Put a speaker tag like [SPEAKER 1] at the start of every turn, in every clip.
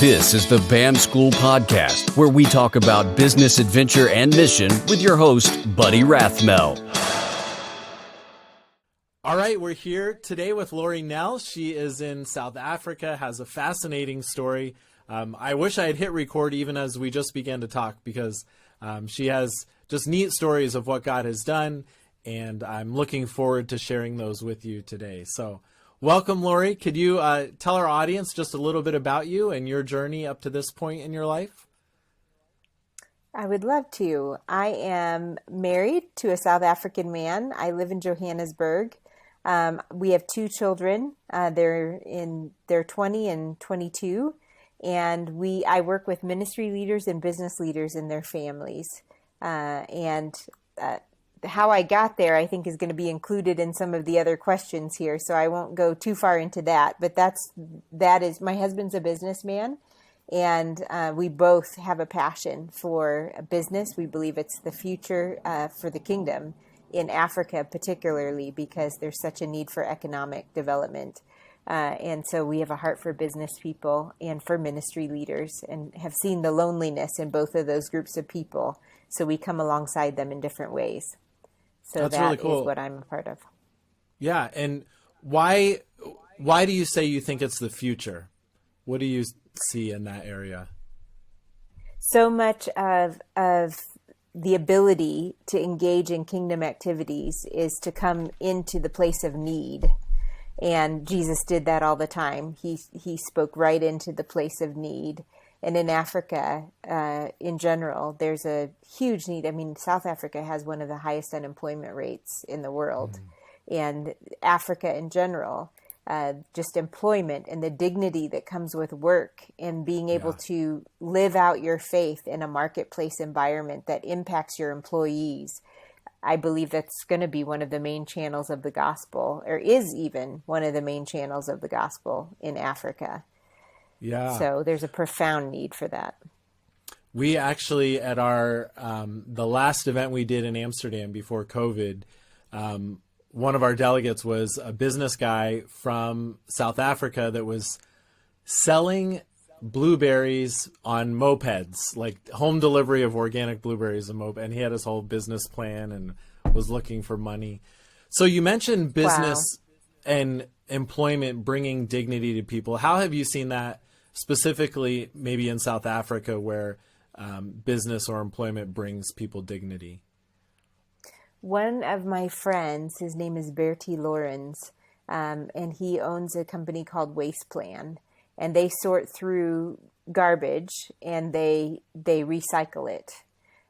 [SPEAKER 1] This is the BAM School Podcast, where we talk about business adventure and mission with your host, Buddy Rathmel.
[SPEAKER 2] All right, we're here today with Laurie Nell. She is in South Africa, has a fascinating story. I wish I had hit record even as we just began to talk, because she has just neat stories of what God has done, and I'm looking forward to sharing those with you today. So welcome, Laurie. Could you tell our audience just a little bit about you and your journey up to this point in your life?
[SPEAKER 3] I would love to. I am married to a South African man. I live in Johannesburg. We have two children. They're 20 and 22. And I work with ministry leaders and business leaders and their families. How I got there, I think, is going to be included in some of the other questions here. So I won't go too far into that. But that is my husband's a businessman, and we both have a passion for business. We believe it's the future for the kingdom in Africa, particularly because there's such a need for economic development. And so we have a heart for business people and for ministry leaders, and have seen the loneliness in both of those groups of people. So we come alongside them in different ways. So
[SPEAKER 2] That's
[SPEAKER 3] that
[SPEAKER 2] really cool.
[SPEAKER 3] is what I'm a part of.
[SPEAKER 2] Yeah. And why do you say you think it's the future? What do you see in that area?
[SPEAKER 3] So much of the ability to engage in kingdom activities is to come into the place of need. And Jesus did that all the time. He spoke right into the place of need. And in Africa, in general, there's a huge need. I mean, South Africa has one of the highest unemployment rates in the world. And Africa in general, just employment and the dignity that comes with work and being able to live out your faith in a marketplace environment that impacts your employees. I believe that's going to be one of the main channels of the gospel, or is even one of the main channels of the gospel in Africa.
[SPEAKER 2] Yeah.
[SPEAKER 3] So there's a profound need for that.
[SPEAKER 2] We actually, at our the last event we did in Amsterdam before COVID, one of our delegates was a business guy from South Africa that was selling blueberries on mopeds, like home delivery of organic blueberries and moped. And he had his whole business plan and was looking for money. So you mentioned business and employment bringing dignity to people. How have you seen that specifically maybe in South Africa, where business or employment brings people dignity?
[SPEAKER 3] One of my friends, his name is Bertie Lauries, and he owns a company called Waste Plan, and they sort through garbage and they recycle it.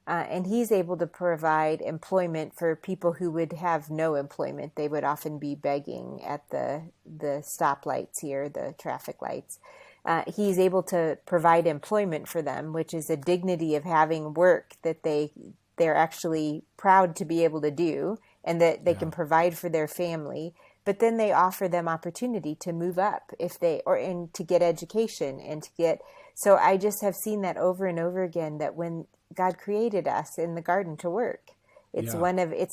[SPEAKER 3] And he's able to provide employment for people who would have no employment. They would often be begging at the stoplights here, the traffic lights. He's able to provide employment for them, which is a dignity of having work that they're actually proud to be able to do, and that they can provide for their family. But then they offer them opportunity to move up and to get education and to get. So I just have seen that over and over again, that when God created us in the garden to work, it's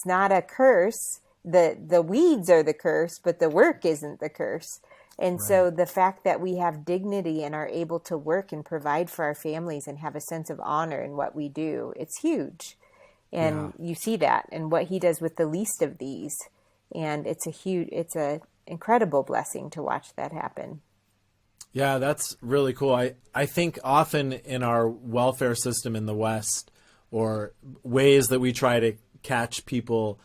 [SPEAKER 3] not a curse. The weeds are the curse, but the work isn't the curse. And so the fact that we have dignity and are able to work and provide for our families and have a sense of honor in what we do, it's huge. And you see that and what he does with the least of these. And it's an incredible blessing to watch that happen.
[SPEAKER 2] Yeah, that's really cool. I think often in our welfare system in the West, or ways that we try to catch people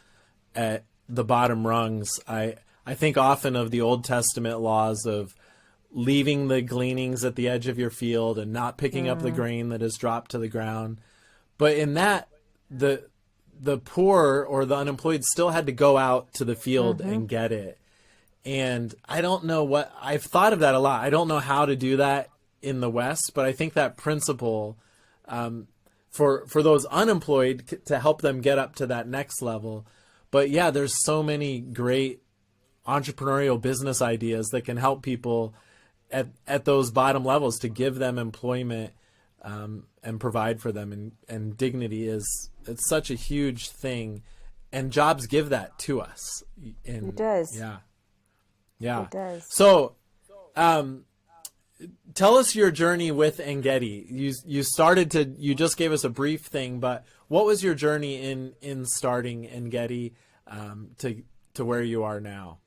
[SPEAKER 2] at the bottom rungs, I think often of the Old Testament laws of leaving the gleanings at the edge of your field and not picking up the grain that is dropped to the ground. But in that, the poor or the unemployed still had to go out to the field and get it. And I don't know I've thought of that a lot. I don't know how to do that in the West, but I think that principle for those unemployed to help them get up to that next level. But yeah, there's so many great entrepreneurial business ideas that can help people at those bottom levels, to give them employment and provide for them. And dignity it's such a huge thing, and jobs give that to us. And
[SPEAKER 3] it does.
[SPEAKER 2] Yeah.
[SPEAKER 3] It does.
[SPEAKER 2] So tell us your journey with Engedi. You just gave us a brief thing, but what was your journey in starting Engedi to where you are now?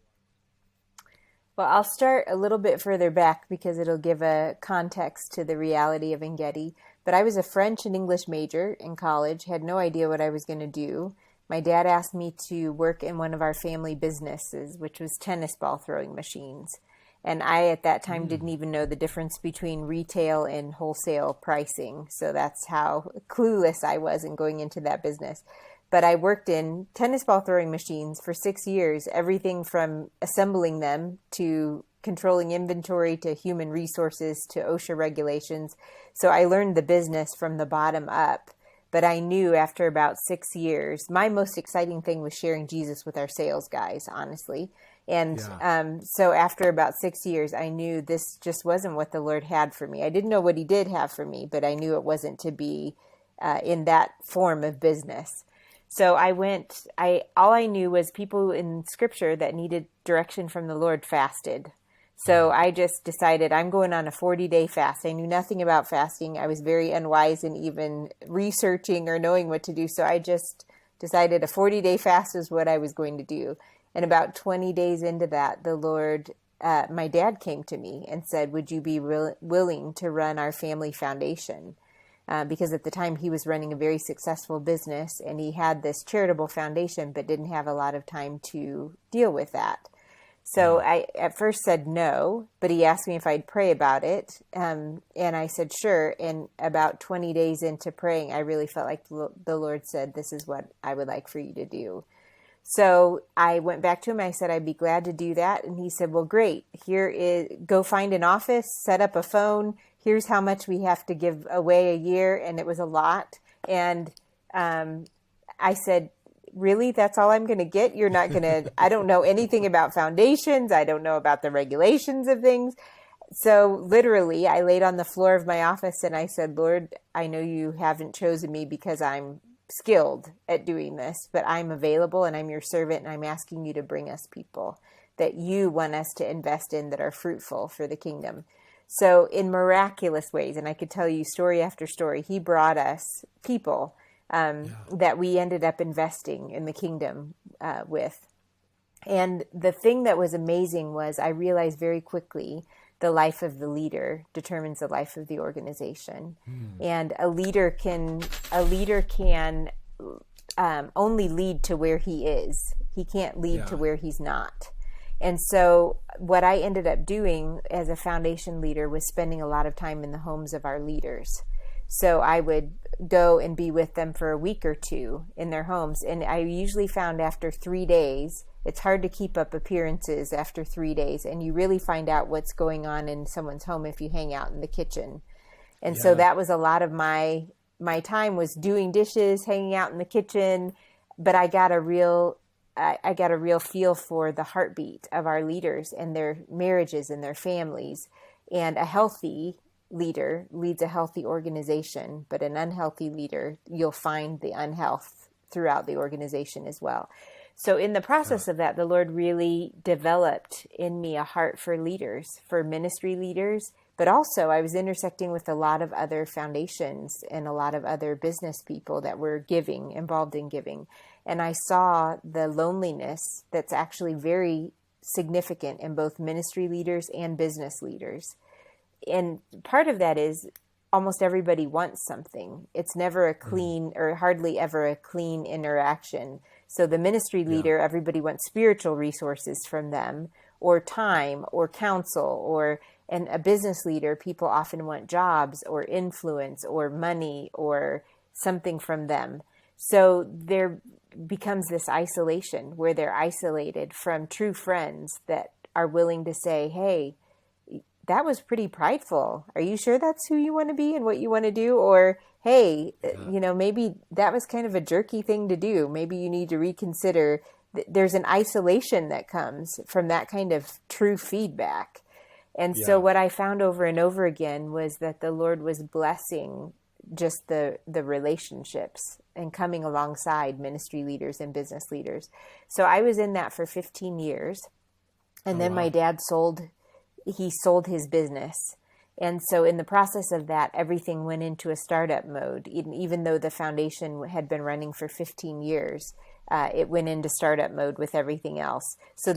[SPEAKER 3] Well, I'll start a little bit further back because it'll give a context to the reality of Engedi. But I was a French and English major in college, had no idea what I was going to do. My dad asked me to work in one of our family businesses, which was tennis ball throwing machines. And I, at that time, didn't even know the difference between retail and wholesale pricing. So that's how clueless I was in going into that business. But I worked in tennis ball throwing machines for 6 years, everything from assembling them to controlling inventory to human resources to OSHA regulations. So I learned the business from the bottom up. But I knew after about 6 years, my most exciting thing was sharing Jesus with our sales guys, honestly. And so after about 6 years, I knew this just wasn't what the Lord had for me. I didn't know what he did have for me, but I knew it wasn't to be in that form of business. So all I knew was people in scripture that needed direction from the Lord fasted. So I just decided I'm going on a 40-day fast. I knew nothing about fasting. I was very unwise in even researching or knowing what to do. So I just decided a 40-day fast is what I was going to do. And about 20 days into that, the Lord, my dad came to me and said, would you be willing to run our family foundation? Because at the time he was running a very successful business and he had this charitable foundation, but didn't have a lot of time to deal with that. So I at first said no, but he asked me if I'd pray about it. And I said, sure. And about 20 days into praying, I really felt like the Lord said, this is what I would like for you to do. So I went back to him. I said, I'd be glad to do that. And he said, well, great. Go find an office, set up a phone. Here's how much we have to give away a year. And it was a lot. And I said, really? That's all I'm going to get? You're not going to, I don't know anything about foundations. I don't know about the regulations of things. So literally, I laid on the floor of my office and I said, Lord, I know you haven't chosen me because I'm skilled at doing this, but I'm available and I'm your servant and I'm asking you to bring us people that you want us to invest in that are fruitful for the kingdom. So in miraculous ways, and I could tell you story after story, he brought us people that we ended up investing in the kingdom with. And the thing that was amazing was I realized very quickly the life of the leader determines the life of the organization. And a leader can only lead to where he is. He can't lead to where he's not. And so what I ended up doing as a foundation leader was spending a lot of time in the homes of our leaders. So I would go and be with them for a week or two in their homes. And I usually found after 3 days, it's hard to keep up appearances after 3 days. And you really find out what's going on in someone's home if you hang out in the kitchen. And so that was a lot of my time was doing dishes, hanging out in the kitchen. But I got a real feel for the heartbeat of our leaders and their marriages and their families. And a healthy leader leads a healthy organization, but an unhealthy leader, you'll find the unhealth throughout the organization as well. So in the process of that, the Lord really developed in me a heart for leaders, for ministry leaders, but also I was intersecting with a lot of other foundations and a lot of other business people that were involved in giving. And I saw the loneliness that's actually very significant in both ministry leaders and business leaders. And part of that is almost everybody wants something. It's never a clean or hardly ever a clean interaction. So the ministry leader, everybody wants spiritual resources from them or time or counsel and a business leader, people often want jobs or influence or money or something from them. So there becomes this isolation where they're isolated from true friends that are willing to say, hey, that was pretty prideful. Are you sure that's who you want to be and what you want to do? Or, hey, maybe that was kind of a jerky thing to do. Maybe you need to reconsider. There's an isolation that comes from that kind of true feedback. And so what I found over and over again was that the Lord was blessing just the relationships and coming alongside ministry leaders and business leaders. So I was in that for 15 years. And then my dad sold his business. And so in the process of that, everything went into a startup mode. Even though the foundation had been running for 15 years, it went into startup mode with everything else. So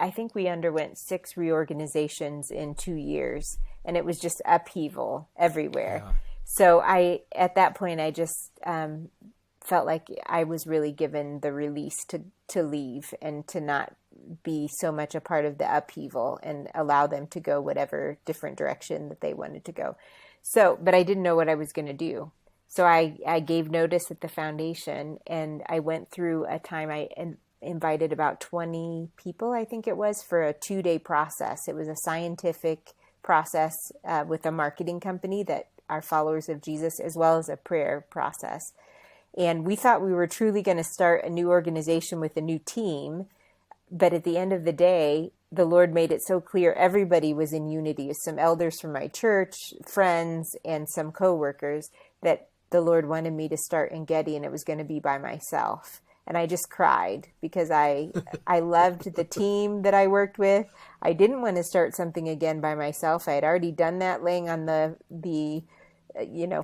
[SPEAKER 3] I think we underwent 6 reorganizations in 2 years, and it was just upheaval everywhere.
[SPEAKER 2] Yeah.
[SPEAKER 3] So at that point, I just felt like I was really given the release to leave and to not be so much a part of the upheaval and allow them to go whatever different direction that they wanted to go. So, but I didn't know what I was going to do. So I gave notice at the foundation, and I went through a time. I invited about 20 people, I think it was, for a 2-day process. It was a scientific process with a marketing company that are followers of Jesus, as well as a prayer process. And we thought we were truly going to start a new organization with a new team. But at the end of the day, the Lord made it so clear everybody was in unity. Some elders from my church, friends, and some coworkers, that the Lord wanted me to start Engedi, and it was going to be by myself. And I just cried because I loved the team that I worked with. I didn't want to start something again by myself. I had already done that laying on the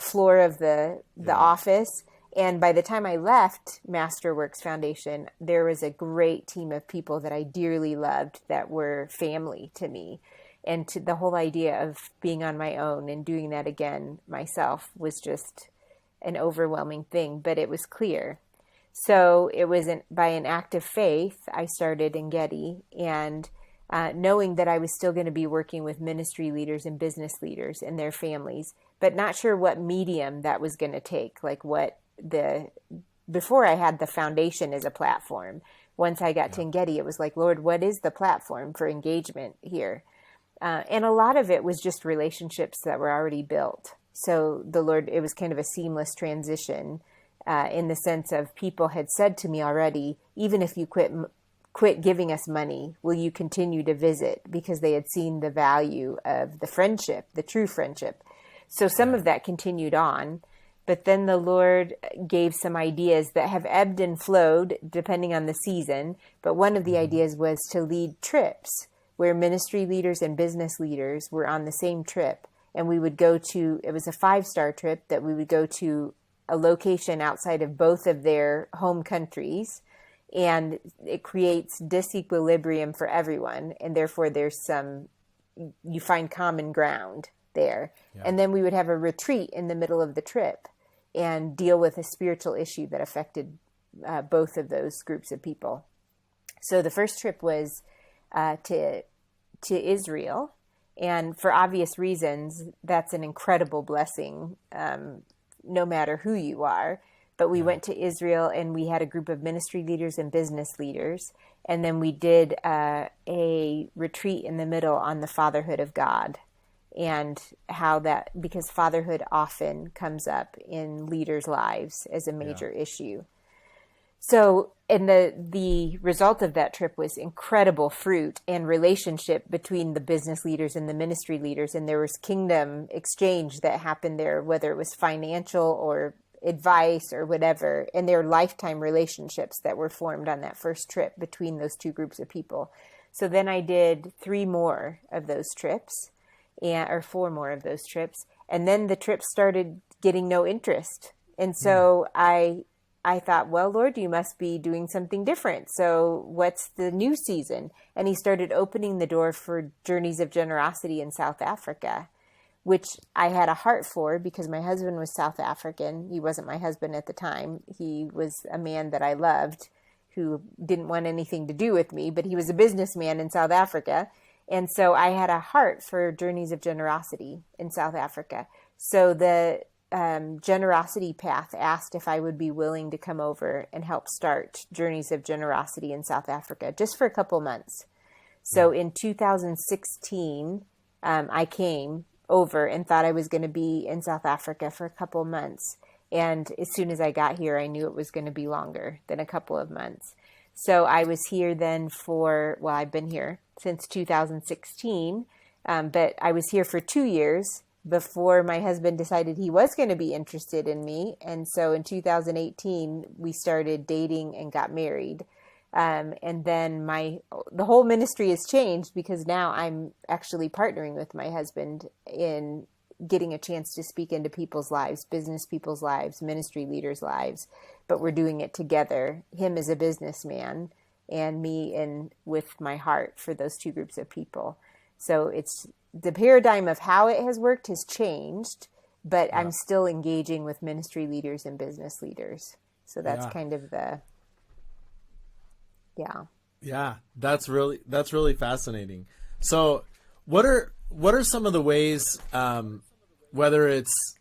[SPEAKER 3] floor of the office. And by the time I left Masterworks Foundation, there was a great team of people that I dearly loved that were family to me. And the whole idea of being on my own and doing that again myself was just an overwhelming thing, but it was clear. So it was by an act of faith, I started Engedi, and knowing that I was still going to be working with ministry leaders and business leaders and their families, but not sure what medium that was going to take, like before I had the foundation as a platform. Once I got to Engedi, it was like, Lord, what is the platform for engagement here? And a lot of it was just relationships that were already built. So the Lord, it was kind of a seamless transition in the sense of people had said to me already, even if you quit giving us money, will you continue to visit? Because they had seen the value of the friendship, the true friendship. So some of that continued on. But then the Lord gave some ideas that have ebbed and flowed depending on the season. But one of the ideas was to lead trips where ministry leaders and business leaders were on the same trip. And we would go to, it was a 5-star trip that we would go to a location outside of both of their home countries. And it creates disequilibrium for everyone. And therefore you find common ground there. Yeah. And then we would have a retreat in the middle of the trip and deal with a spiritual issue that affected both of those groups of people. So the first trip was to Israel. And for obvious reasons, that's an incredible blessing, no matter who you are. But we went to Israel, and we had a group of ministry leaders and business leaders. And then we did a retreat in the middle on the fatherhood of God. And how that, because fatherhood often comes up in leaders' lives as a major issue. So, and the result of that trip was incredible fruit and relationship between the business leaders and the ministry leaders. And there was kingdom exchange that happened there, whether it was financial or advice or whatever. And there were lifetime relationships that were formed on that first trip between those two groups of people. So then I did 3 more of those trips. Or 4 more of those trips. And then the trips started getting no interest. And so I thought, well, Lord, you must be doing something different. So what's the new season? And he started opening the door for Journeys of Generosity in South Africa, which I had a heart for because my husband was South African. He wasn't my husband at the time. He was a man that I loved who didn't want anything to do with me, but he was a businessman in South Africa. And so I had a heart for Journeys of Generosity in South Africa. So the Generosity Path asked if I would be willing to come over and help start Journeys of Generosity in South Africa just for a couple months. So in 2016, I came over and thought I was going to be in South Africa for a couple months. And as soon as I got here, I knew it was going to be longer than a couple of months. So I was here then I've been here since 2016, but I was here for 2 years before my husband decided he was going to be interested in me. And so in 2018, we started dating and got married. And then the whole ministry has changed because now I'm actually partnering with my husband in getting a chance to speak into people's lives, business people's lives, ministry leaders' lives, but we're doing it together. Him as a businessman and me with my heart for those two groups of people. So it's the paradigm of how it has worked has changed, but I'm still engaging with ministry leaders and business leaders. So that's kind of
[SPEAKER 2] Yeah, that's really fascinating. So what are some of the ways, whether it's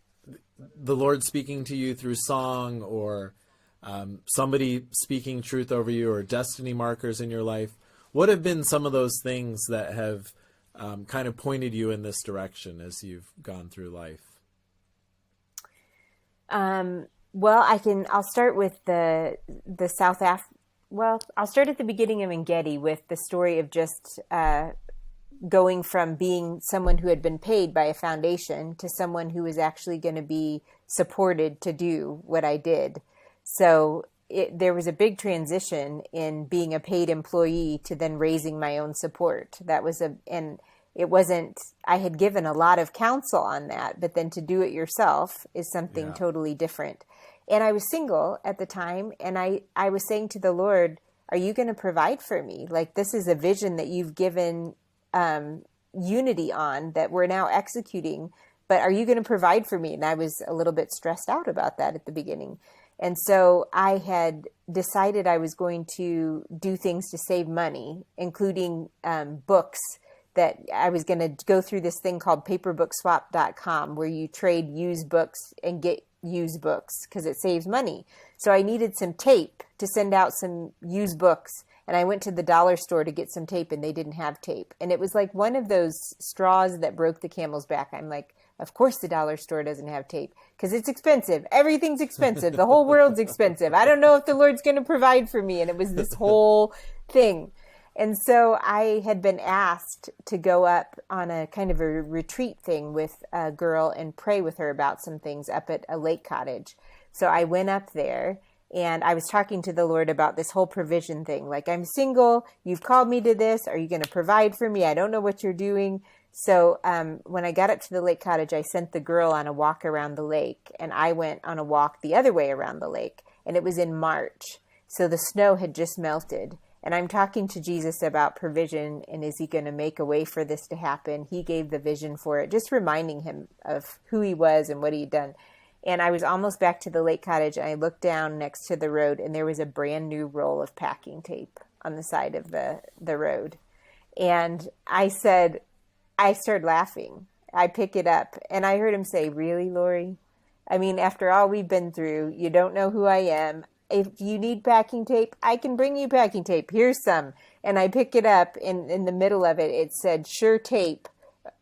[SPEAKER 2] the Lord speaking to you through song or somebody speaking truth over you or destiny markers in your life, what have been some of those things that have kind of pointed you in this direction as you've gone through life?
[SPEAKER 3] Well, I'll start with the I'll start at the beginning of Engedi with the story of just going from being someone who had been paid by a foundation to someone who was actually going to be supported to do what I did. So there was a big transition in being a paid employee to then raising my own support. And it wasn't, I had given a lot of counsel on that, but then to do it yourself is something totally different. And I was single at the time, and I was saying to the Lord, are you going to provide for me? Like, this is a vision that you've given unity on that we're now executing, but are you going to provide for me? And I was a little bit stressed out about that at the beginning. And so I had decided I was going to do things to save money, including books, that I was going to go through this thing called paperbookswap.com, where you trade used books and get used books because it saves money. So I needed some tape to send out some used books. And I went to the dollar store to get some tape, and they didn't have tape. And it was like one of those straws that broke the camel's back. I'm like, of course the dollar store doesn't have tape because it's expensive. Everything's expensive. The whole world's expensive. I don't know if the Lord's going to provide for me. And it was this whole thing. And so I had been asked to go up on a kind of a retreat thing with a girl and pray with her about some things up at a lake cottage. So I went up there. And I was talking to the Lord about this whole provision thing. Like, I'm single. You've called me to this. Are you going to provide for me? I don't know what you're doing. So when I got up to the lake cottage, I sent the girl on a walk around the lake. And I went on a walk the other way around the lake. And it was in March. So the snow had just melted. And I'm talking to Jesus about provision. And is he going to make a way for this to happen? He gave the vision for it, just reminding him of who he was and what he had done. And I was almost back to the lake cottage, and I looked down next to the road, and there was a brand new roll of packing tape on the side of the road. And I started laughing. I pick it up, and I heard him say, "Really, Laurie? I mean, after all we've been through, you don't know who I am. If you need packing tape, I can bring you packing tape. Here's some." And I pick it up, and in the middle of it, it said, "Sure tape,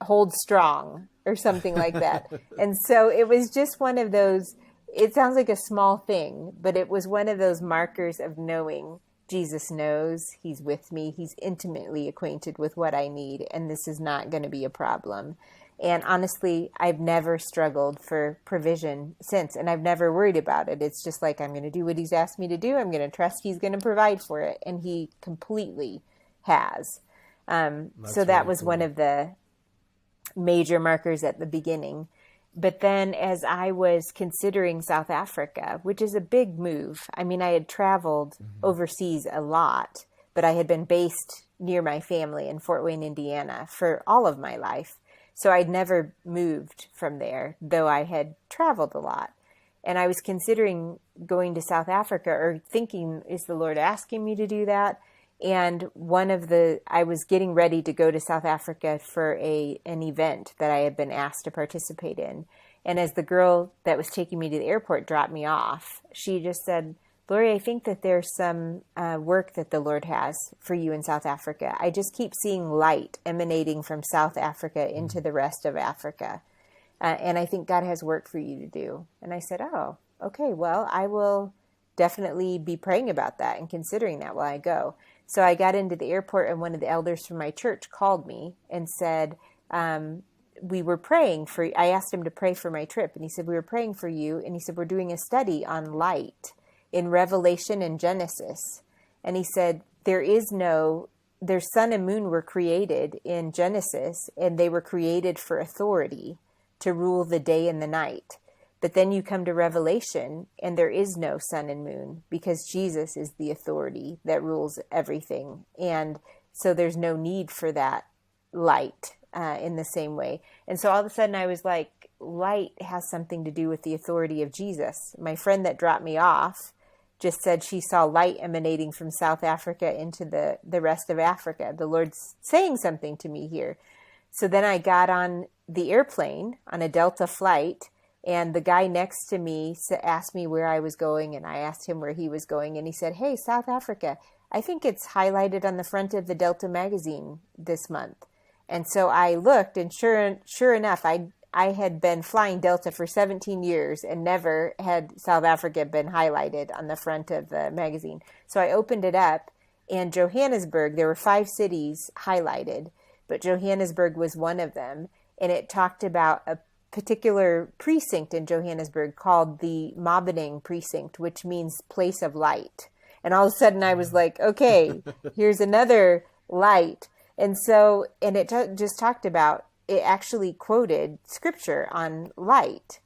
[SPEAKER 3] hold strong," or something like that. And so it was just one of those, it sounds like a small thing, but it was one of those markers of knowing Jesus knows, he's with me, he's intimately acquainted with what I need, and this is not going to be a problem. And honestly, I've never struggled for provision since, and I've never worried about it. It's just like, I'm going to do what he's asked me to do. I'm going to trust he's going to provide for it, and he completely has. So that was one of the major markers at the beginning. But then as I was considering South Africa, which is a big move, I mean, I had traveled overseas a lot, but I had been based near my family in Fort Wayne, Indiana for all of my life. So I'd never moved from there, though I had traveled a lot. And I was considering going to South Africa, or thinking, is the Lord asking me to do that? And I was getting ready to go to South Africa for an event that I had been asked to participate in. And as the girl that was taking me to the airport dropped me off, she just said, "Laurie, I think that there's some work that the Lord has for you in South Africa. I just keep seeing light emanating from South Africa into the rest of Africa. And I think God has work for you to do." And I said, "Oh, okay, well, I will definitely be praying about that and considering that while I go." So I got into the airport, and one of the elders from my church called me and said, we were praying for, I asked him to pray for my trip. And he said, "We were praying for you." And he said, "We're doing a study on light in Revelation and Genesis." And he said, their sun and moon were created in Genesis, and they were created for authority to rule the day and the night. But then you come to Revelation, and there is no sun and moon because Jesus is the authority that rules everything. And so there's no need for that light in the same way. And so all of a sudden I was like, light has something to do with the authority of Jesus. My friend that dropped me off just said she saw light emanating from South Africa into the rest of Africa. The Lord's saying something to me here. So then I got on the airplane on a Delta flight, and the guy next to me asked me where I was going, and I asked him where he was going, and he said, "Hey, South Africa. I think it's highlighted on the front of the Delta magazine this month." And so I looked, and sure enough, I had been flying Delta for 17 years and never had South Africa been highlighted on the front of the magazine. So I opened it up, and Johannesburg, there were 5 cities highlighted, but Johannesburg was one of them. And it talked about a particular precinct in Johannesburg called the Mabening precinct, which means place of light. And all of a sudden I was like, okay, here's another light. And so, and it just talked about, it actually quoted scripture on light.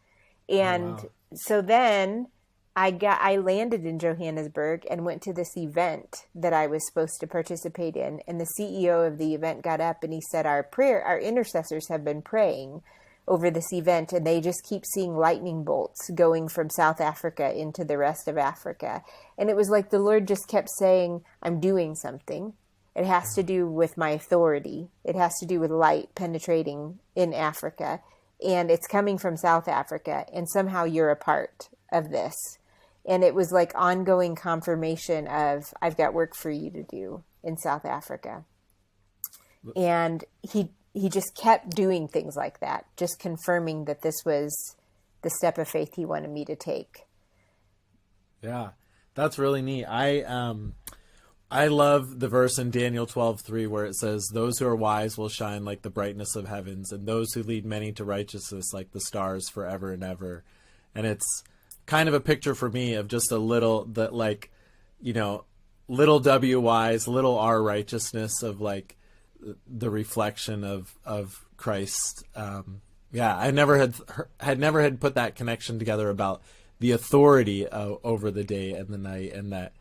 [SPEAKER 3] And so then I landed in Johannesburg and went to this event that I was supposed to participate in. And the CEO of the event got up and he said, our intercessors have been praying over this event, and they just keep seeing lightning bolts going from South Africa into the rest of Africa. And it was like the Lord just kept saying, I'm doing something. It has to do with my authority. It has to do with light penetrating in Africa. And it's coming from South Africa. And somehow you're a part of this. And it was like ongoing confirmation of, I've got work for you to do in South Africa. And he just kept doing things like that, just confirming that this was the step of faith he wanted me to take.
[SPEAKER 2] Yeah, that's really neat. I love the verse in Daniel 12:3 where it says, "Those who are wise will shine like the brightness of heavens, and those who lead many to righteousness like the stars forever and ever." And it's kind of a picture for me of just a little, little W wise, little R righteousness of like the reflection of Christ. I never had put that connection together about the authority over the day and the night, and that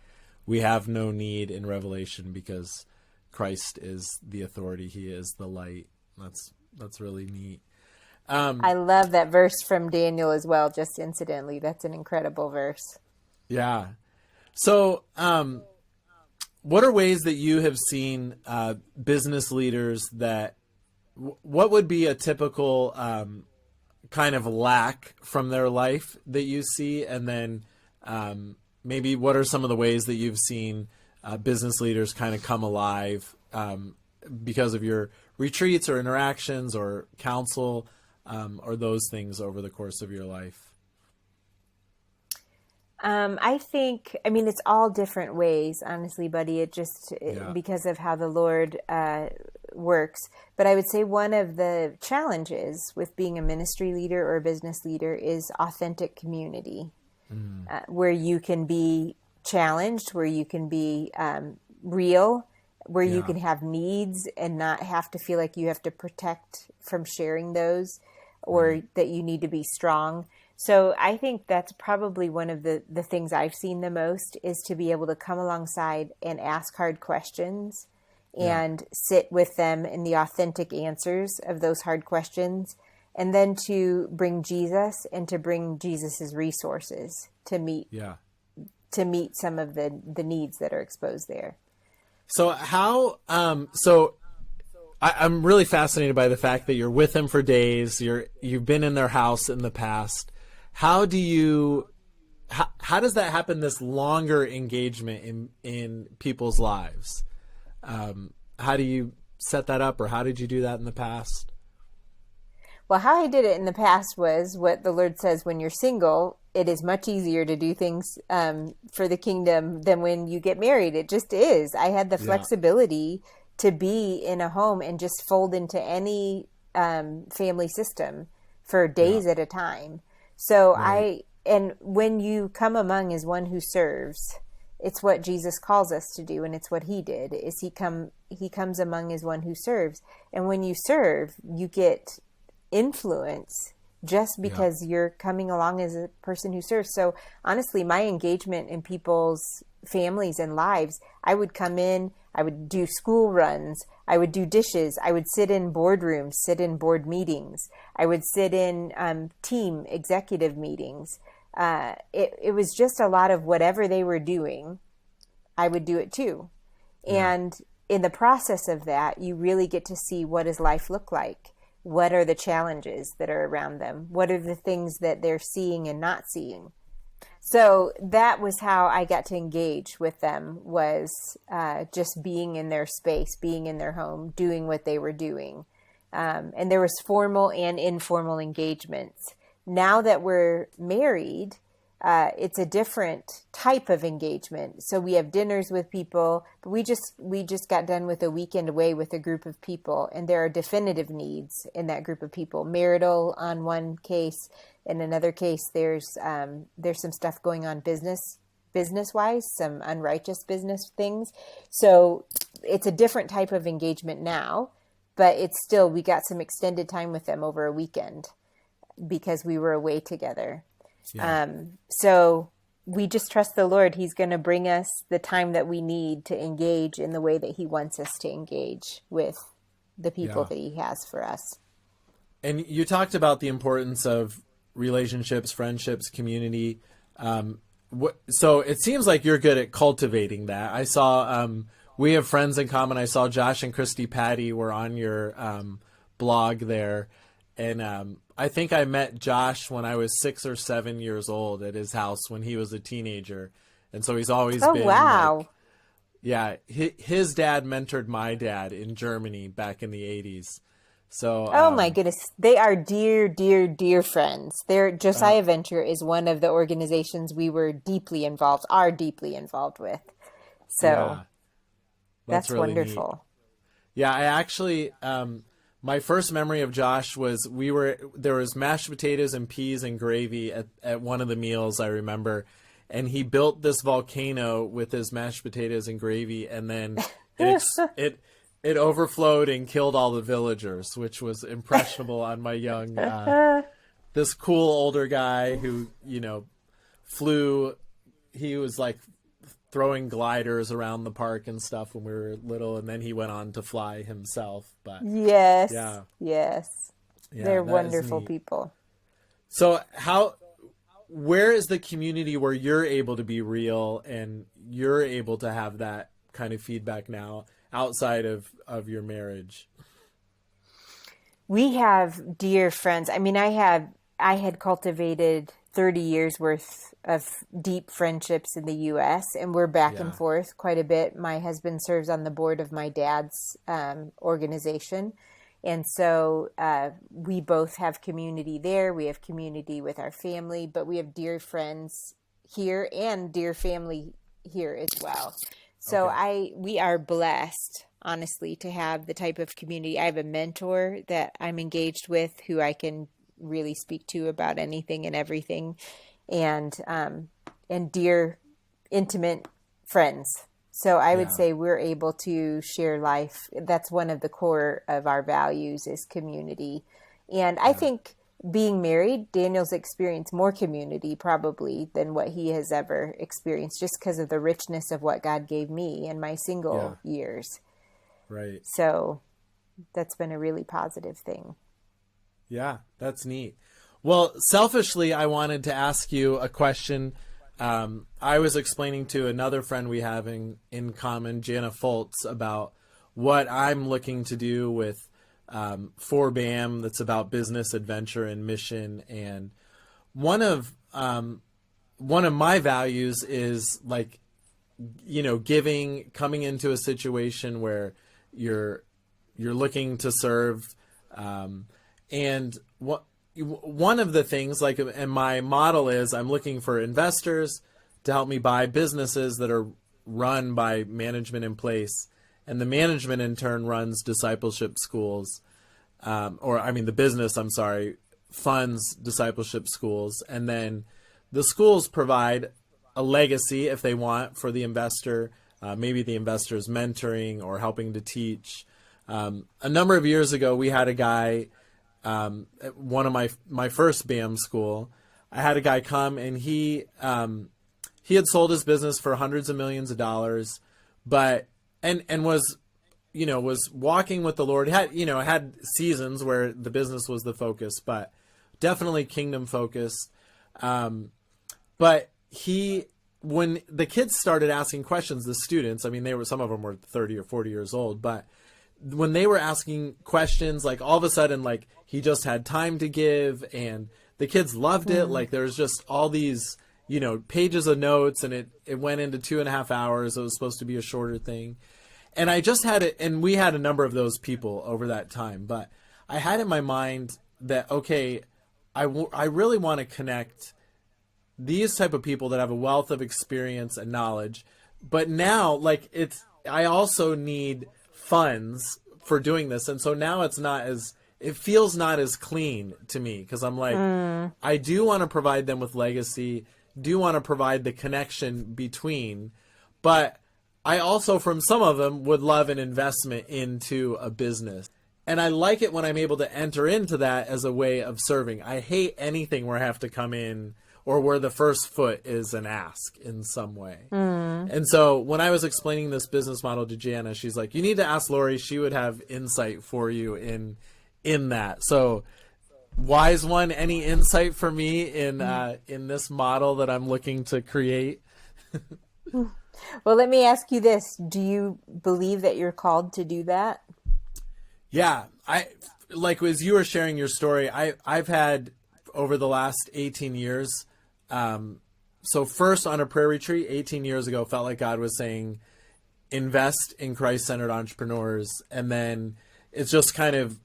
[SPEAKER 2] we have no need in Revelation because Christ is the authority. He is the light. That's really neat.
[SPEAKER 3] I love that verse from Daniel as well, just incidentally. That's an incredible verse.
[SPEAKER 2] Yeah. So, what are ways that you have seen business leaders what would be a typical kind of lack from their life that you see? And then maybe what are some of the ways that you've seen business leaders kind of come alive because of your retreats or interactions or counsel or those things over the course of your life?
[SPEAKER 3] I think, it's all different ways, honestly, buddy. Because of how the Lord works. But I would say one of the challenges with being a ministry leader or a business leader is authentic community, where you can be challenged, where you can be real, where you can have needs and not have to feel like you have to protect from sharing those or that you need to be strong. So I think that's probably one of the things I've seen the most is to be able to come alongside and ask hard questions and sit with them in the authentic answers of those hard questions, and then to bring Jesus and to bring Jesus's resources to meet some of the needs that are exposed there.
[SPEAKER 2] So how I'm really fascinated by the fact that you're with him for days. You've been in their house in the past. How does that happen? This longer engagement in people's lives. How do you set that up, or how did you do that in the past?
[SPEAKER 3] Well, how I did it in the past was what the Lord says: when you're single, it is much easier to do things for the kingdom than when you get married. It just is. I had the flexibility to be in a home and just fold into any family system for days at a time. So and when you come among as one who serves, it's what Jesus calls us to do, and it's what he did. Is he comes among as one who serves. And when you serve, you get influence just because you're coming along as a person who serves. So honestly, my engagement in people's families and lives, I would come in, I would do school runs, I would do dishes, I would sit in boardrooms, sit in board meetings, I would sit in team executive meetings. It was just a lot of whatever they were doing, I would do it too. And in the process of that, you really get to see, what does life look like? What are the challenges that are around them? What are the things that they're seeing and not seeing? So that was how I got to engage with them, was just being in their space, being in their home, doing what they were doing. And there was formal and informal engagements. Now that we're married, it's a different type of engagement. So we have dinners with people, but we just got done with a weekend away with a group of people, and there are definitive needs in that group of people. Marital on one case, in another case, there's some stuff going on business wise, some unrighteous business things. So it's a different type of engagement now, but it's still, we got some extended time with them over a weekend because we were away together. Yeah. So we just trust the Lord. He's going to bring us the time that we need to engage in the way that he wants us to engage with the people that he has for us.
[SPEAKER 2] And you talked about the importance of relationships, friendships, community. So it seems like you're good at cultivating that. I saw, we have friends in common. I saw Josh and Christy Patty were on your blog there. And I think I met Josh when I was 6 or 7 years old at his house when he was a teenager. And so he's always been
[SPEAKER 3] wow.
[SPEAKER 2] His dad mentored my dad in Germany back in the 80s. So
[SPEAKER 3] my goodness, they are dear, dear, dear friends. Josiah Venture is one of the organizations we are deeply involved with. So that's really wonderful.
[SPEAKER 2] Neat. Yeah, I actually my first memory of Josh was there was mashed potatoes and peas and gravy at one of the meals, I remember, and he built this volcano with his mashed potatoes and gravy, and then it overflowed and killed all the villagers, which was impressionable on my young this cool older guy who flew. He was like throwing gliders around the park and stuff when we were little, and then he went on to fly himself. But
[SPEAKER 3] they're wonderful people.
[SPEAKER 2] So where is the community where you're able to be real and you're able to have that kind of feedback now outside of your marriage?
[SPEAKER 3] We have dear friends. I mean, I had cultivated 30 years worth of deep friendships in the U.S., and we're back and forth quite a bit. My husband serves on the board of my dad's organization. And so we both have community there. We have community with our family, but we have dear friends here and dear family here as well. So we are blessed, honestly, to have the type of community. I have a mentor that I'm engaged with who I can really speak to about anything and everything, and dear, intimate friends. So I would say we're able to share life. That's one of the core of our values, is community. And I think being married, Daniel's experienced more community probably than what he has ever experienced, just because of the richness of what God gave me in my single years.
[SPEAKER 2] Right.
[SPEAKER 3] So that's been a really positive thing.
[SPEAKER 2] Yeah, that's neat. Well, selfishly, I wanted to ask you a question. I was explaining to another friend we have in common, Jana Foltz, about what I'm looking to do with for BAM, that's about business, adventure, and mission. And one of my values is like, giving, coming into a situation where you're looking to serve. And one of the things, and my model is, I'm looking for investors to help me buy businesses that are run by management in place. And the management in turn runs discipleship schools, the business, funds discipleship schools. And then the schools provide a legacy if they want for the investor. Maybe the investor is mentoring or helping to teach. A number of years ago, we had a guy at one of my first BAM school. I had a guy come, and he had sold his business for hundreds of millions of dollars, but and was walking with the Lord. Had seasons where the business was the focus, but definitely kingdom focused. But when the kids started asking questions, the students, I mean, some of them were 30 or 40 years old, but when they were asking questions, like all of a sudden, like he just had time to give, and the kids loved it. Like there's just all these, pages of notes, and it went into 2.5 hours. It was supposed to be a shorter thing. And I just had it, and we had a number of those people over that time, but I had in my mind that, okay, I really want to connect these type of people that have a wealth of experience and knowledge, but now I also need funds for doing this. And so now it feels not as clean to me, because I'm like, I do want to provide them with legacy, do want to provide the connection between, but I also, from some of them, would love an investment into a business. And I like it when I'm able to enter into that as a way of serving. I hate anything where I have to come in or where the first foot is an ask in some way. And so when I was explaining this business model to Jana, she's like, you need to ask Laurie. She would have insight for you in that. So wise one, any insight for me in this model that I'm looking to create?
[SPEAKER 3] Well, let me ask you this. Do you believe that you're called to do that?
[SPEAKER 2] Yeah. As you were sharing your story, I've had over the last 18 years, so first on a prayer retreat 18 years ago, felt like God was saying, invest in Christ-centered entrepreneurs. And then it's kind of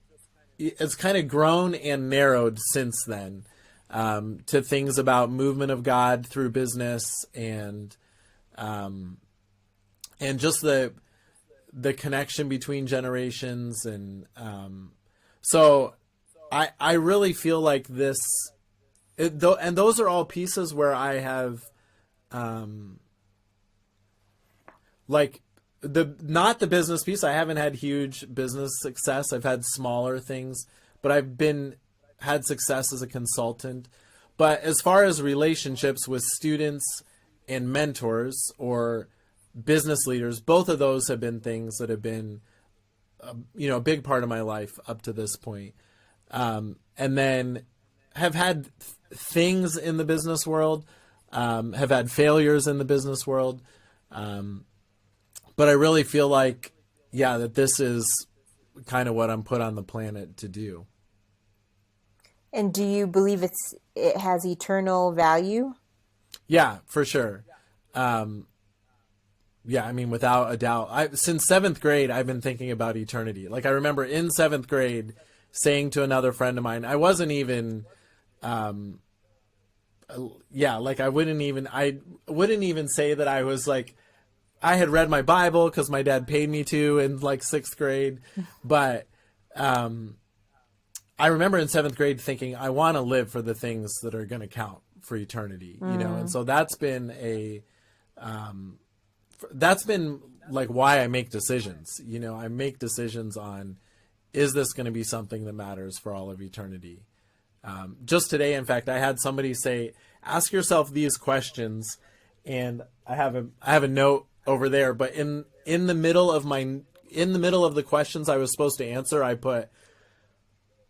[SPEAKER 2] grown and narrowed since then, to things about movement of God through business and just the connection between generations. And, so I really feel like this, and those are all pieces where I have, not the business piece. I haven't had huge business success. I've had smaller things, but I've had success as a consultant. But as far as relationships with students and mentors or business leaders, both of those have been things that have been, a big part of my life up to this point. And then have had things in the business world, have had failures in the business world. But I really feel like, that this is kind of what I'm put on the planet to do.
[SPEAKER 3] And do you believe it has eternal value?
[SPEAKER 2] Yeah, for sure. I mean, without a doubt. Since 7th grade, I've been thinking about eternity. Like, I remember in 7th grade saying to another friend of mine, I wasn't even, I wouldn't even say that I was like, I had read my Bible because my dad paid me to in 6th grade. But I remember in 7th grade thinking, I want to live for the things that are going to count for eternity, and so that's been why I make decisions. I make decisions on, is this going to be something that matters for all of eternity? Just today, in fact, I had somebody say, ask yourself these questions, and I have a note over there, but in the middle of the questions I was supposed to answer, I put,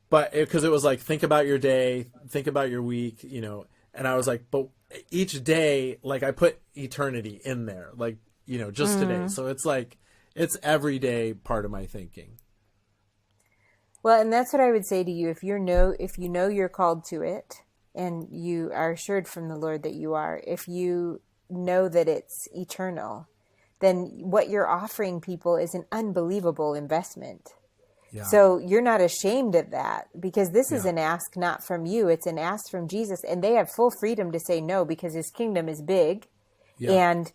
[SPEAKER 2] because it was like, think about your day, think about your week, and I was like, but each day, I put eternity in there, just today. So it's it's everyday part of my thinking.
[SPEAKER 3] Well, and that's what I would say to you. If you know you're called to it, and you are assured from the Lord that you are, if you know that it's eternal, then what you're offering people is an unbelievable investment. Yeah. So you're not ashamed of that, because this is an ask not from you. It's an ask from Jesus, and they have full freedom to say no, because his kingdom is big, and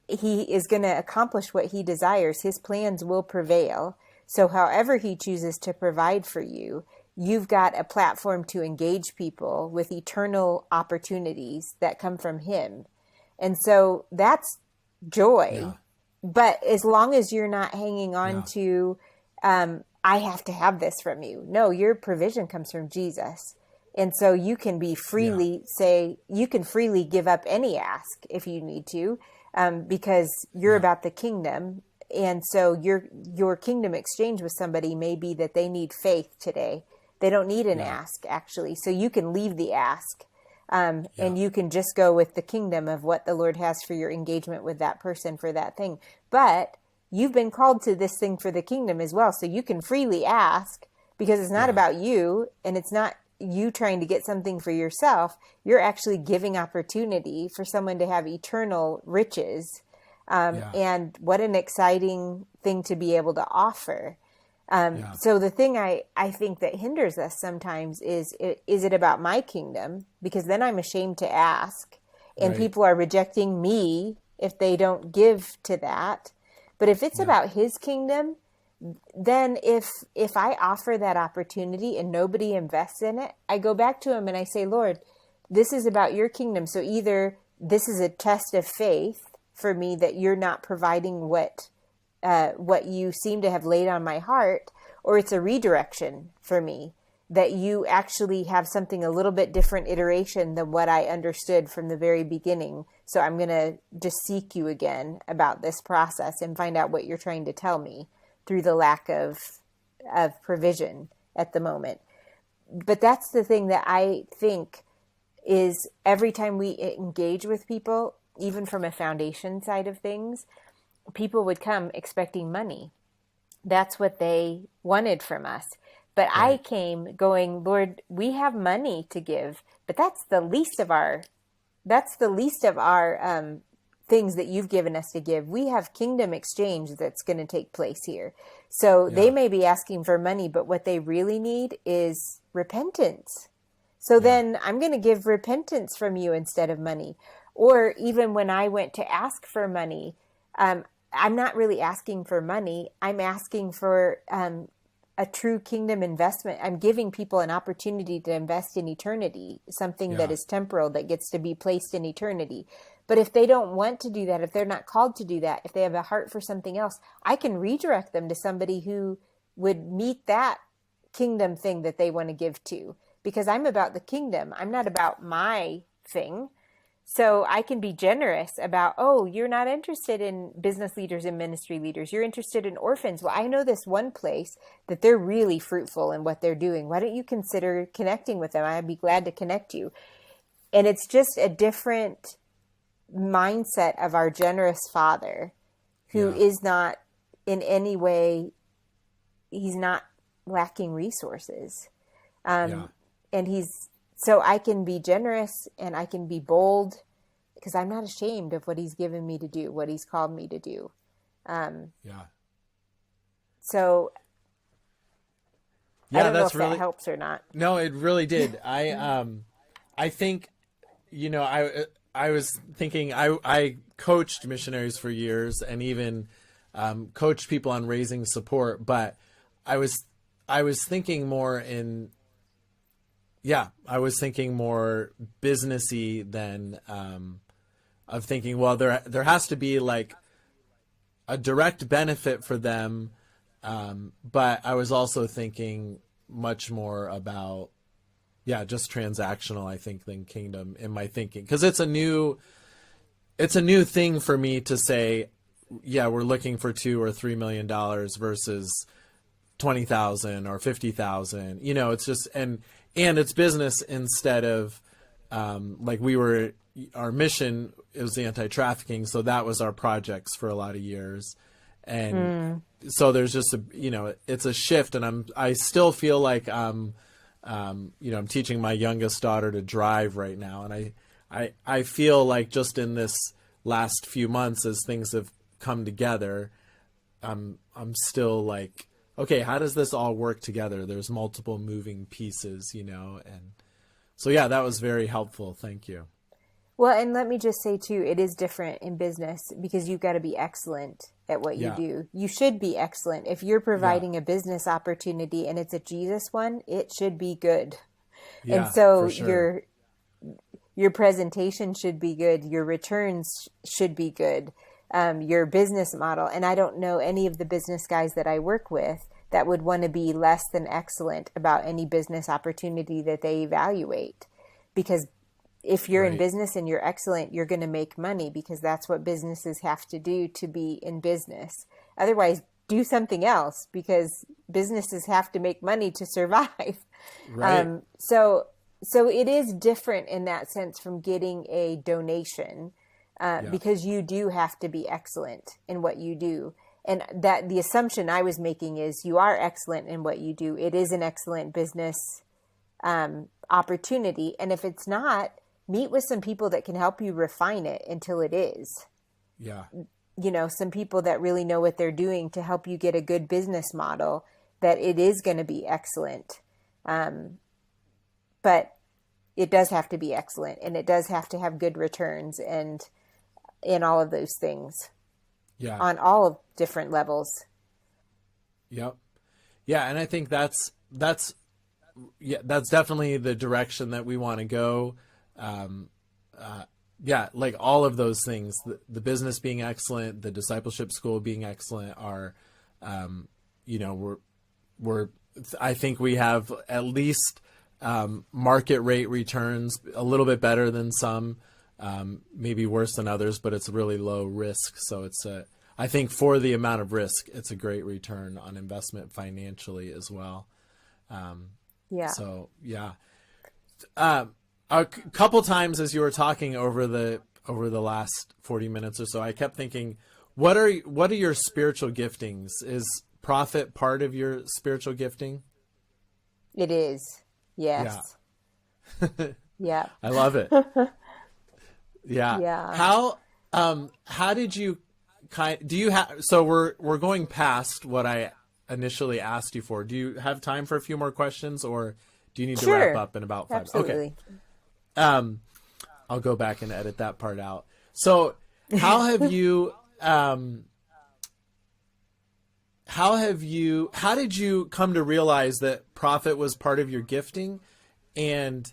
[SPEAKER 3] he is going to accomplish what he desires. His plans will prevail. So however he chooses to provide for you, you've got a platform to engage people with eternal opportunities that come from him. And so that's joy.
[SPEAKER 2] Yeah.
[SPEAKER 3] But as long as you're not hanging on
[SPEAKER 2] Yeah.
[SPEAKER 3] to, I have to have this from you. No, your provision comes from Jesus. And so you can be freely you can freely give up any ask if you need to, because you're about the kingdom. And so your kingdom exchange with somebody may be that they need faith today. They don't need an ask, actually. So you can leave the ask, and you can just go with the kingdom of what the Lord has for your engagement with that person for that thing. But you've been called to this thing for the kingdom as well. So you can freely ask, because it's not about you, and it's not you trying to get something for yourself. You're actually giving opportunity for someone to have eternal riches. And what an exciting thing to be able to offer. So the thing I think that hinders us sometimes is it about my kingdom? Because then I'm ashamed to ask, and people are rejecting me if they don't give to that. But if it's about his kingdom, then if I offer that opportunity and nobody invests in it, I go back to him and I say, Lord, this is about your kingdom. So either this is a test of faith for me that you're not providing what you seem to have laid on my heart, or it's a redirection for me that you actually have something a little bit different iteration than what I understood from the very beginning. So I'm going to just seek you again about this process and find out what you're trying to tell me through the lack of provision at the moment. But that's the thing that I think is every time we engage with people, even from a foundation side of things, people would come expecting money. That's what they wanted from us. But I came going, Lord, we have money to give, but that's the least of our things that you've given us to give. We have kingdom exchange that's going to take place here. So they may be asking for money, but what they really need is repentance. So then I'm going to give repentance from you instead of money. Or even when I went to ask for money, I'm not really asking for money. I'm asking for a true kingdom investment. I'm giving people an opportunity to invest in eternity, something that is temporal that gets to be placed in eternity. But if they don't want to do that, if they're not called to do that, if they have a heart for something else, I can redirect them to somebody who would meet that kingdom thing that they want to give to, because I'm about the kingdom. I'm not about my thing. So I can be generous about, oh, you're not interested in business leaders and ministry leaders. You're interested in orphans. Well, I know this one place that they're really fruitful in what they're doing. Why don't you consider connecting with them? I'd be glad to connect you. And it's just a different mindset of our generous Father, who is not in any way, he's not lacking resources. And so I can be generous and I can be bold because I'm not ashamed of what he's given me to do, what he's called me to do. So I don't know if that helps or not.
[SPEAKER 2] No, it really did. I think, I was thinking, I coached missionaries for years and even coached people on raising support, but I was thinking more more businessy than of thinking, well, there has to be like a direct benefit for them, but I was also thinking much more about just transactional, I think, than kingdom in my thinking, because it's a new thing for me to say, we're looking for $2 or $3 million versus 20,000 or 50,000. It's just and it's business instead of our mission is anti-trafficking, so that was our projects for a lot of years, and so there's just it's a shift, and I still feel like I'm teaching my youngest daughter to drive right now, and I feel like just in this last few months as things have come together, I'm still like, okay, how does this all work together? There's multiple moving pieces, and so that was very helpful. Thank you.
[SPEAKER 3] Well, and let me just say too, it is different in business because you've got to be excellent at what you do. You should be excellent. If you're providing a business opportunity and it's a Jesus one, it should be good. And so
[SPEAKER 2] for sure.
[SPEAKER 3] your presentation should be good. Your returns should be good. Your business model. And I don't know any of the business guys that I work with that would want to be less than excellent about any business opportunity that they evaluate. Because if you're in business and you're excellent, you're going to make money, because that's what businesses have to do to be in business. Otherwise, do something else, because businesses have to make money to survive.
[SPEAKER 2] Right.
[SPEAKER 3] So it is different in that sense from getting a donation, because you do have to be excellent in what you do. And that the assumption I was making is you are excellent in what you do. It is an excellent business opportunity. And if it's not, meet with some people that can help you refine it until it is.
[SPEAKER 2] Yeah.
[SPEAKER 3] Some people that really know what they're doing to help you get a good business model that it is going to be excellent. But it does have to be excellent, and it does have to have good returns and in all of those things.
[SPEAKER 2] Yeah.
[SPEAKER 3] On all of different levels.
[SPEAKER 2] Yep. Yeah. And I think that's definitely the direction that we want to go. Like all of those things, the business being excellent, the discipleship school being excellent are, I think we have at least, market rate returns, a little bit better than some, maybe worse than others, but it's really low risk. So I think for the amount of risk, it's a great return on investment financially as well. So yeah. A couple times as you were talking over the last 40 minutes or so, I kept thinking, what are your spiritual giftings? Is prophet part of your spiritual gifting?
[SPEAKER 3] It is. Yes. Yeah.
[SPEAKER 2] I love it. Yeah.
[SPEAKER 3] Yeah.
[SPEAKER 2] How did you so we're going past what I initially asked you for. Do you have time for a few more questions, or do you need to wrap up in about 5?
[SPEAKER 3] Absolutely.
[SPEAKER 2] Okay. I'll go back and edit that part out. So how did you come to realize that prophet was part of your gifting, and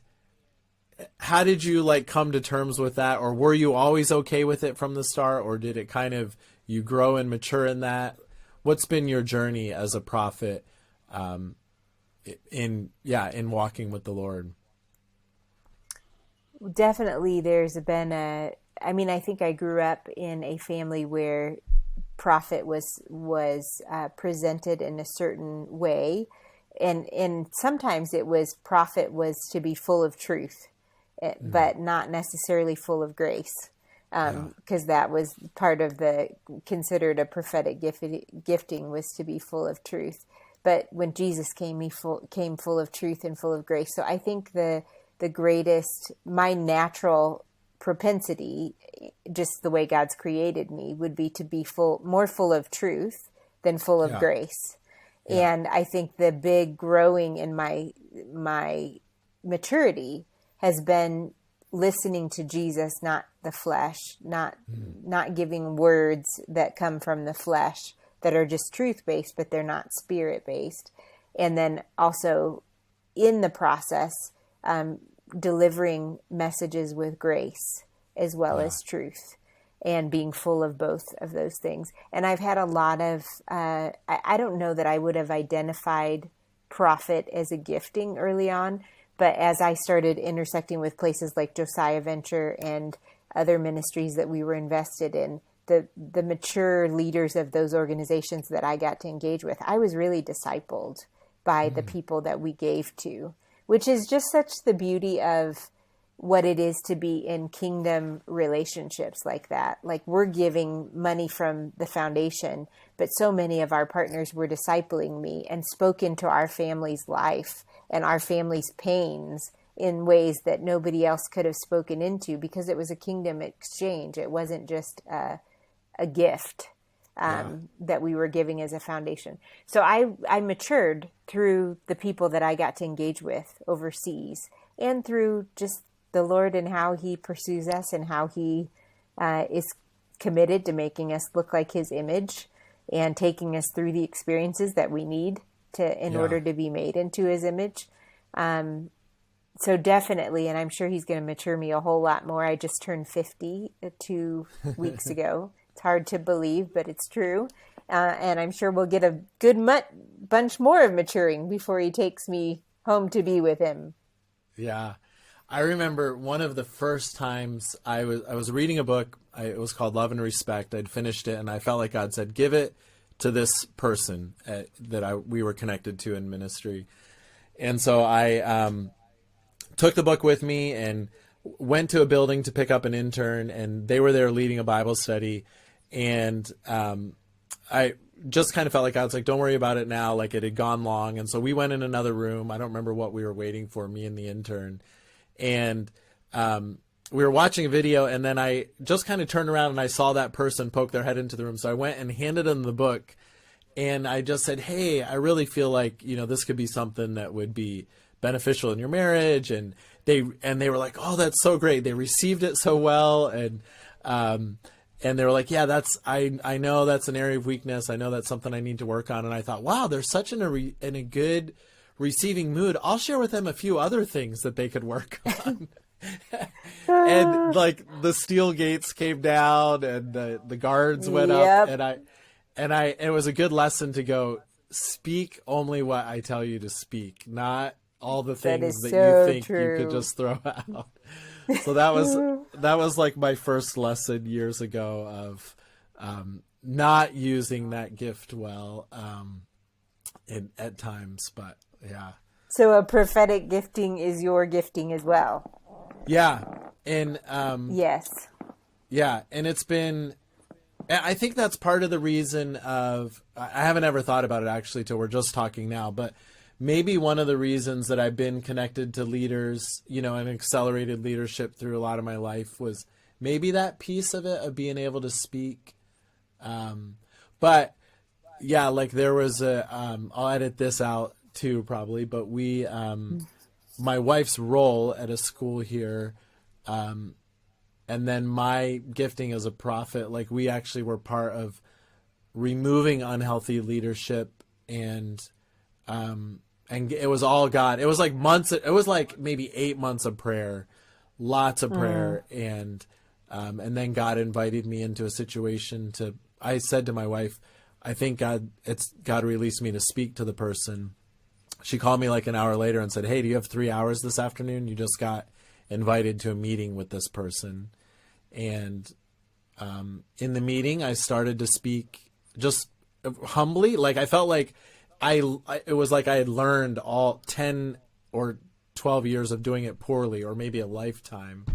[SPEAKER 2] how did you come to terms with that? Or were you always okay with it from the start, or did it kind of, you grow and mature in that? What's been your journey as a prophet, in walking with the Lord?
[SPEAKER 3] Definitely there's been I think I grew up in a family where prophet was presented in a certain way. And sometimes it was prophet was to be full of truth, but not necessarily full of grace. Because that was part of the considered a prophetic gifting was to be full of truth. But when Jesus came, came full of truth and full of grace. So I think the greatest, my natural propensity, just the way God's created me, would be to be more full of truth than full of grace. Yeah. And I think the big growing in my maturity has been listening to Jesus, not the flesh, not giving words that come from the flesh that are just truth-based, but they're not spirit-based. And then also in the process, delivering messages with grace as well as truth, and being full of both of those things. And I've had a lot of, I don't know that I would have identified prophet as a gifting early on, but as I started intersecting with places like Josiah Venture and other ministries that we were invested in, the mature leaders of those organizations that I got to engage with, I was really discipled by the people that we gave to, which is just such the beauty of what it is to be in kingdom relationships like that. Like, we're giving money from the foundation, but so many of our partners were discipling me and spoke into our family's life and our family's pains in ways that nobody else could have spoken into, because it was a kingdom exchange. It wasn't just a gift that we were giving as a foundation. So I matured through the people that I got to engage with overseas, and through just the Lord and how he pursues us, and how he is committed to making us look like his image, and taking us through the experiences that we need in order to be made into his image. So definitely, and I'm sure he's going to mature me a whole lot more. I just turned 50 2 weeks ago. It's hard to believe, but it's true. And I'm sure we'll get a good bunch more of maturing before he takes me home to be with him.
[SPEAKER 2] Yeah. I remember one of the first times I was reading a book. It was called Love and Respect. I'd finished it, and I felt like God said, give it to this person we were connected to in ministry. And so I took the book with me and went to a building to pick up an intern, and they were there leading a Bible study. And I just kind of felt like I was like, don't worry about it now. Like, it had gone long. And so we went in another room. I don't remember what we were waiting for, me and the intern. And we were watching a video, and then I just kind of turned around and I saw that person poke their head into the room. So I went and handed them the book, and I just said, hey, I really feel like, this could be something that would be beneficial in your marriage. And they were like, oh, that's so great. They received it so well. And they were like, yeah, I know that's an area of weakness. I know that's something I need to work on. And I thought, wow, they're such in a good receiving mood. I'll share with them a few other things that they could work on. And like the steel gates came down and the guards went up, and it was a good lesson to go, speak only what I tell you to speak, not all the things that you think true. You could just throw out. So that was like my first lesson years ago of not using that gift well at times, but yeah.
[SPEAKER 3] So a prophetic gifting is your gifting as well.
[SPEAKER 2] Yeah. And
[SPEAKER 3] yes.
[SPEAKER 2] Yeah, and it's been, I think that's part of the reason of, I haven't ever thought about it actually till we're just talking now, but maybe one of the reasons that I've been connected to leaders, and accelerated leadership through a lot of my life was maybe that piece of it, of being able to speak. But yeah, like there was I'll edit this out too probably, but my wife's role at a school here, and then my gifting as a prophet, like we actually were part of removing unhealthy leadership, and it was all God. It was like months. It was like maybe 8 months of prayer, lots of prayer. And then God invited me into a situation I said to my wife, I think God released me to speak to the person. She called me like an hour later and said, hey, do you have 3 hours this afternoon? You just got invited to a meeting with this person. And in the meeting, I started to speak just humbly. Like I felt like it was like I had learned all 10 or 12 years of doing it poorly, or maybe a lifetime.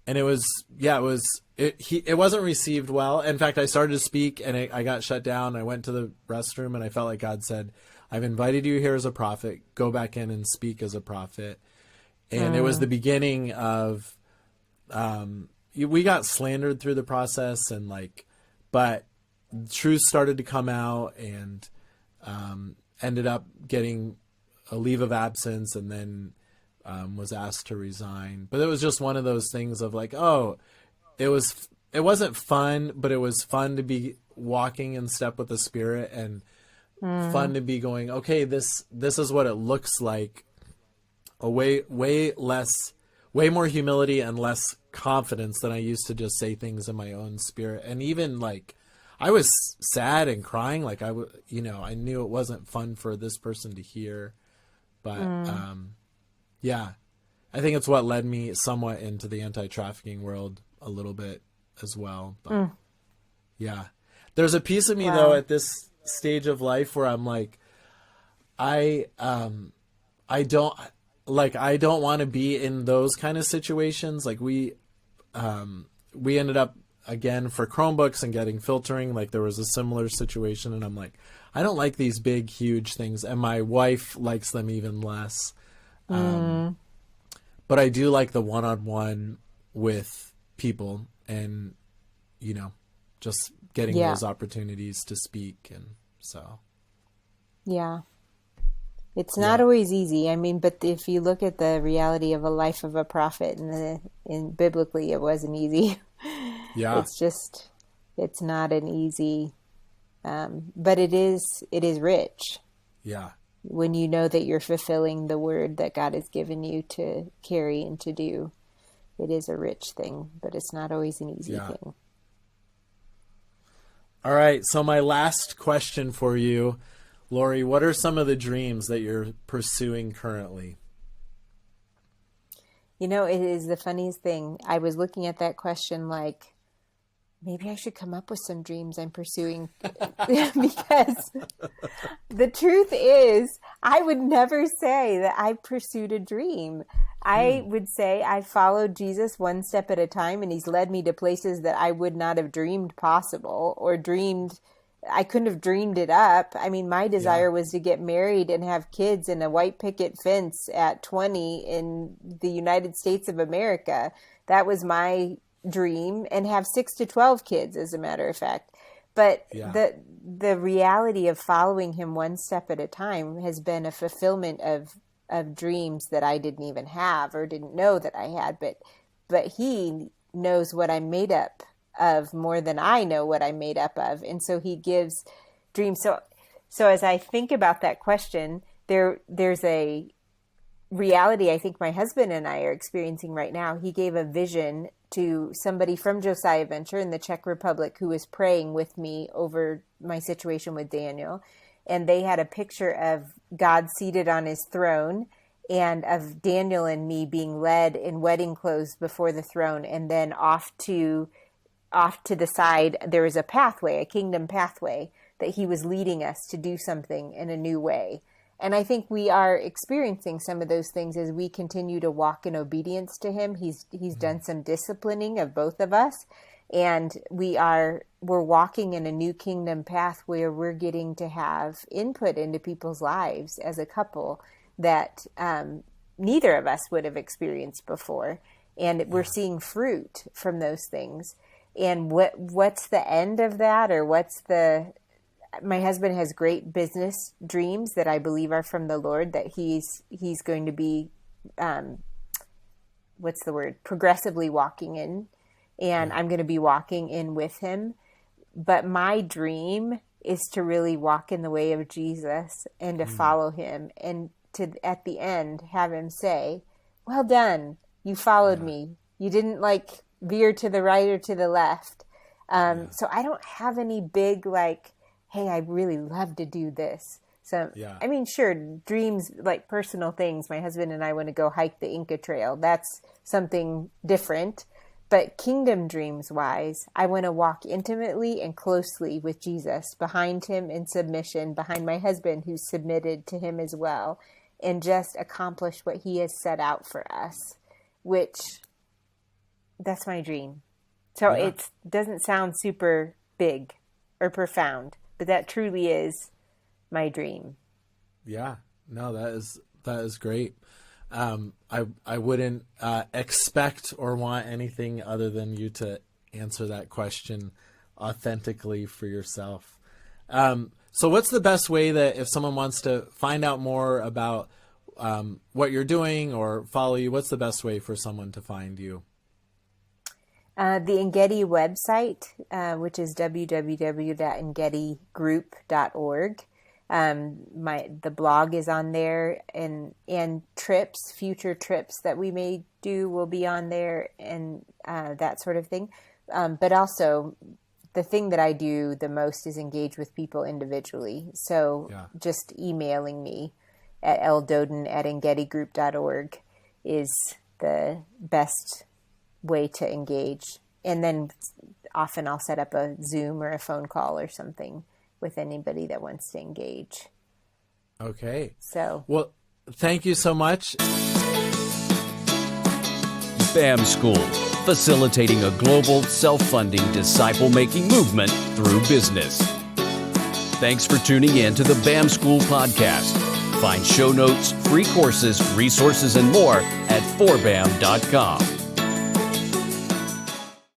[SPEAKER 2] And it wasn't received well. In fact, I started to speak and I got shut down. I went to the restroom and I felt like God said, I've invited you here as a prophet. Go back in and speak as a prophet. And it was the beginning of, we got slandered through the process, but truth started to come out, and ended up getting a leave of absence, and then was asked to resign. But it was just one of those things of like, it wasn't fun, but it was fun to be walking in step with the Spirit, and fun to be going, okay, this is what it looks like. Way more humility and less confidence than I used to just say things in my own spirit. And even like I was sad and crying, like I knew it wasn't fun for this person to hear, but yeah, I think it's what led me somewhat into the anti-trafficking world a little bit as well. But yeah, there's a piece of me though at this stage of life where I'm like, I don't want to be in those kind of situations. Like we ended up again for Chromebooks and getting filtering. Like there was a similar situation, and I'm like, I don't like these big, huge things. And my wife likes them even less. But I do like the one-on-one with people, and, just getting those opportunities to speak. And so. Yeah.
[SPEAKER 3] It's not always easy. I mean, but if you look at the reality of a life of a prophet, and biblically, it wasn't easy.
[SPEAKER 2] Yeah.
[SPEAKER 3] It's not an easy, but it is rich.
[SPEAKER 2] Yeah.
[SPEAKER 3] when you know that you're fulfilling the word that God has given you to carry and to do. It is a rich thing, but it's not always an easy thing.
[SPEAKER 2] All right. So my last question for you, Laurie, what are some of the dreams that you're pursuing currently?
[SPEAKER 3] You know, it is the funniest thing. I was looking at that question like, maybe I should come up with some dreams I'm pursuing because the truth is I would never say that I pursued a dream. I would say I followed Jesus one step at a time, and he's led me to places that I would not have dreamed possible or dreamed. I couldn't have dreamed it up. I mean, my desire was to get married and have kids in a white picket fence at 20 in the United States of America. That was my dream, and have 6 to 12 kids, as a matter of fact. But the reality of following him one step at a time has been a fulfillment of dreams that I didn't even have or didn't know that I had. But he knows what I'm made up of more than I know what I'm made up of. And so he gives dreams. So as I think about that question, there's a reality I think my husband and I are experiencing right now. He gave a vision to somebody from Josiah Venture in the Czech Republic who was praying with me over my situation with Daniel. And they had a picture of God seated on his throne and of Daniel and me being led in wedding clothes before the throne. And then off to the side, there was a pathway, a kingdom pathway that he was leading us to do something in a new way. And I think we are experiencing some of those things as we continue to walk in obedience to him. He's done some disciplining of both of us, and we're walking in a new kingdom path where we're getting to have input into people's lives as a couple that neither of us would have experienced before. And we're seeing fruit from those things. And what's the end of that, or my husband has great business dreams that I believe are from the Lord, that he's going to be, progressively walking in, and I'm going to be walking in with him. But my dream is to really walk in the way of Jesus and to follow him, and to, at the end, have him say, well done, you followed me. You didn't veer to the right or to the left. So I don't have any big hey, I really love to do this. So, I mean, sure, dreams, like personal things. My husband and I want to go hike the Inca Trail. That's something different. But kingdom dreams wise, I want to walk intimately and closely with Jesus, behind him in submission, behind my husband who's submitted to him as well, and just accomplish what he has set out for us, which that's my dream. So it doesn't sound super big or profound, but that truly is my dream. Yeah,
[SPEAKER 2] no, that is great. I wouldn't expect or want anything other than you to answer that question authentically for yourself. So what's the best way that if someone wants to find out more about what you're doing or follow you, what's the best way for someone to find you?
[SPEAKER 3] The Engedi website, which is www.engedigroup.org. The blog is on there, and future trips that we may do will be on there, and that sort of thing. But also, the thing that I do the most is engage with people individually. So just emailing me at ldoden@engedigroup.org is the best way to engage. And then often I'll set up a Zoom or a phone call or something with anybody that wants to engage.
[SPEAKER 2] Okay.
[SPEAKER 3] So,
[SPEAKER 2] well, thank you so much.
[SPEAKER 1] BAM School, facilitating a global self-funding disciple-making movement through business. Thanks for tuning in to the BAM School podcast. Find show notes, free courses, resources, and more at forbam.com.